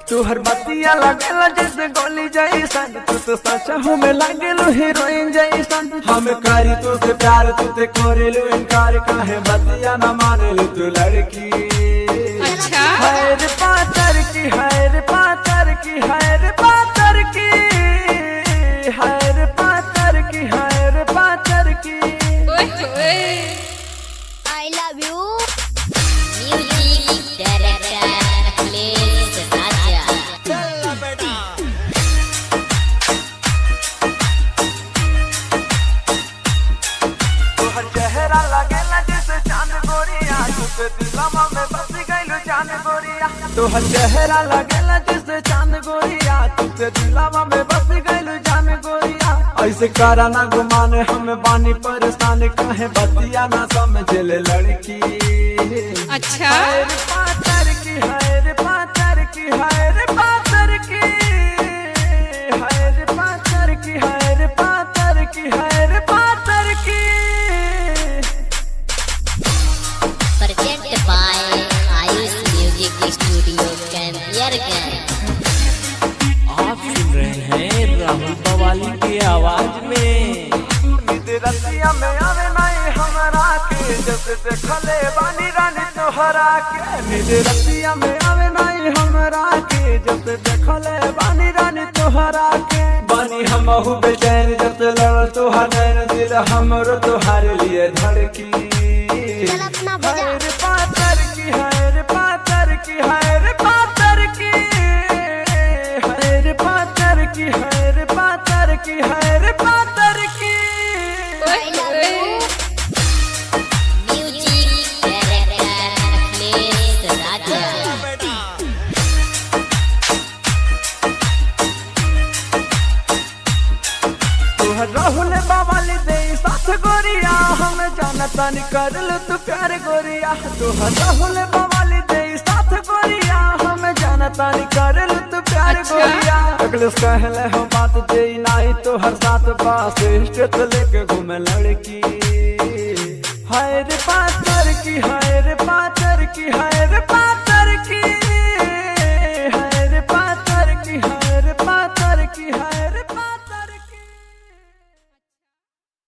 तू हर बतिया लगेला जैसे गोली जैसन, तू तो सच में लागेलो हीरोइन जैसन। हम करी तुझसे प्यार तुझे करेलू इनकार, काहे बतिया न मानेलू तू लड़की। अच्छा हैर पातर की, हैर पातर की, हैर पातर की, हैर पातर की, हैर पातर की। I love you. Music director Akhilesh Raja. तोहर चेहरा लगेला जैसे चांद गोरिया, तुझे दिलवा में बस गइलू जान गोरिया। तोहर चेहरा लगेला जैसे चांद गोरिया, तुझे दिलवा में बस गइलू जान गोरिया। ऐसे करा ना गुमान, हम बानी परेशान, काहे बतिया ना समझले लड़की। अच्छा हैर पातर की, हैर पातर की, हैर पातर की, हैर पातर की, हैर पातर की, हैर पातर की। Presented by Ayush Music Studio Campiargan. आप सुन रहे हैं राहुल पवाली की आवाज में। नींद रतिया में आवे नहीं हमरा के, जब देखले बानी रानी तोहरा के। नींद रतिया में आवे नहीं हमरा के, जब देखले बानी रानी तोहरा के। बानी हमहु बेचैन जब लड़ल तोहार नैन, दिल हमरो तोहार लिए धड़की। चल अपना बजा। हैर पातर की, हैर पातर की, हैर पातर की, हैर पातर की, हैर पातर की, हैर पातर की। I love you. Music director Akhilesh Raja. तोहर राहुल बावाली दे साथ गोरिया, हम जानता नहीं करल तू प्यार गोरिया। तोहर राहुल बावाली दे साथ गोरिया, हम जानता नहीं करल तू प्यार अच्छा। गोरिया। अगले कहले हो बात दे नहीं तो हर साथ पास स्टेट लेके घूमे लड़की। हैर पातर की, हैर पातर की, हैर पातर